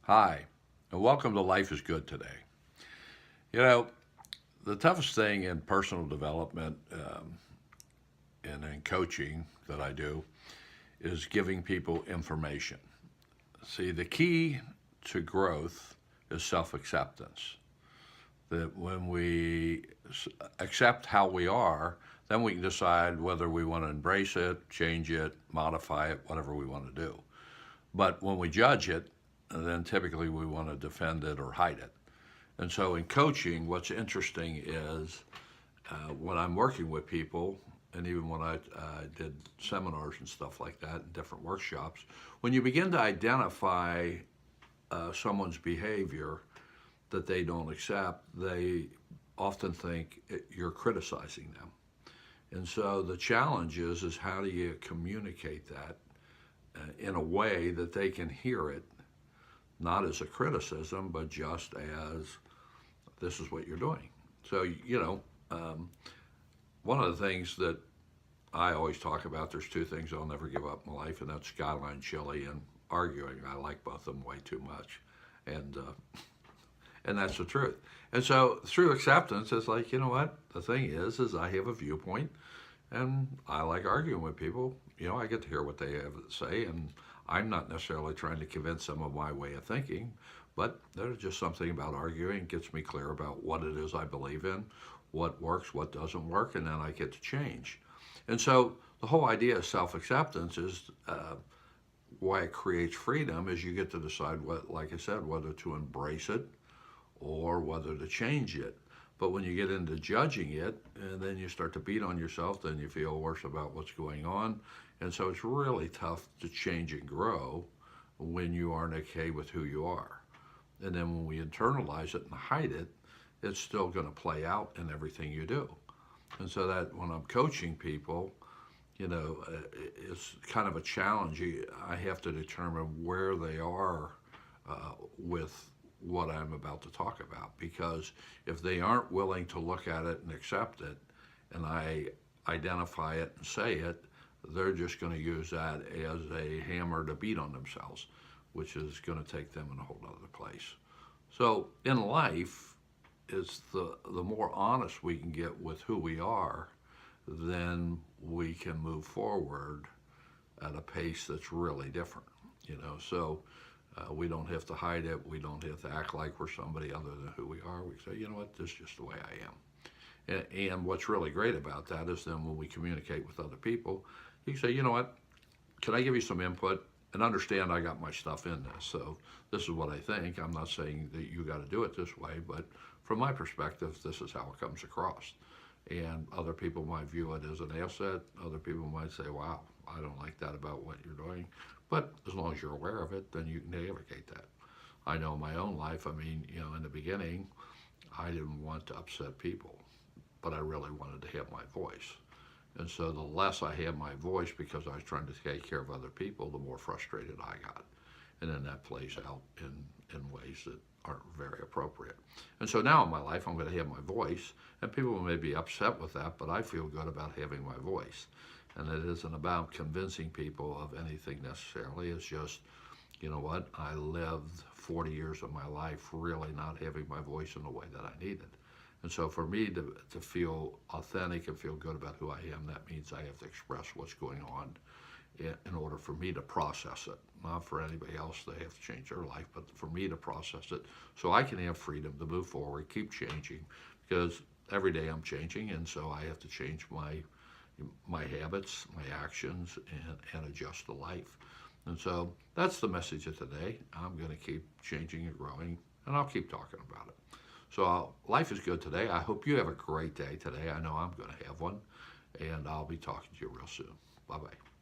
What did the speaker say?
Hi, and welcome to Life is Good Today. You know, the toughest thing in personal development and in coaching that I do is giving people information. See, the key to growth is self acceptance. That when we accept how we are, then we can decide whether we want to embrace it, change it, modify it, whatever we want to do. But when we judge it, then typically we want to defend it or hide it. And so in coaching, what's interesting is when I'm working with people, and even when I did seminars and stuff like that, and different workshops, when you begin to identify someone's behavior that they don't accept, they often think you're criticizing them. And so the challenge is how do you communicate that in a way that they can hear it, not as a criticism, but just as this is what you're doing. So, one of the things that I always talk about, there's two things I'll never give up in my life, and that's Skyline Chili and arguing. I like both of them way too much. And, and that's the truth. And so through acceptance, it's like, you know what? The thing is I have a viewpoint and I like arguing with people. I get to hear what they have to say, and I'm not necessarily trying to convince them of my way of thinking, but there's just something about arguing gets me clear about what it is I believe in, what works, what doesn't work, and then I get to change. And so the whole idea of self-acceptance is why it creates freedom is you get to decide what, like I said, whether to embrace it or whether to change it. But when you get into judging it and then you start to beat on yourself, then you feel worse about what's going on. And so it's really tough to change and grow when you aren't okay with who you are. And then when we internalize it and hide it, it's still going to play out in everything you do. And so that when I'm coaching people, it's kind of a challenge. I have to determine where they are with what I'm about to talk about, because if they aren't willing to look at it and accept it, and I identify it and say it, they're just going to use that as a hammer to beat on themselves, which is going to take them in a whole other place. So in life, it's the more honest we can get with who we are, then we can move forward at a pace that's really different. So we don't have to hide it. We don't have to act like we're somebody other than who we are. We say, you know what, this is just the way I am. And what's really great about that is then when we communicate with other people, you can say, you know what, can I give you some input? And understand I got my stuff in this. So this is what I think. I'm not saying that you got to do it this way, but from my perspective, this is how it comes across. And other people might view it as an asset. Other people might say, wow, I don't like that about what you're doing. But as long as you're aware of it, then you can navigate that. I know in my own life, in the beginning, I didn't want to upset people, but I really wanted to have my voice. And so the less I had my voice because I was trying to take care of other people, the more frustrated I got. And then that plays out in ways that aren't very appropriate. And so now in my life, I'm going to have my voice, and people may be upset with that, but I feel good about having my voice. And it isn't about convincing people of anything necessarily. It's just, you know what, I lived 40 years of my life really not having my voice in the way that I needed. And so for me to feel authentic and feel good about who I am, that means I have to express what's going on in order for me to process it. Not for anybody else, they have to change their life, but for me to process it so I can have freedom to move forward, keep changing, because every day I'm changing, and so I have to change my habits, my actions, and adjust to life. And so that's the message of today. I'm going to keep changing and growing, and I'll keep talking about it. So life is good today. I hope you have a great day today. I know I'm going to have one, and I'll be talking to you real soon. Bye-bye.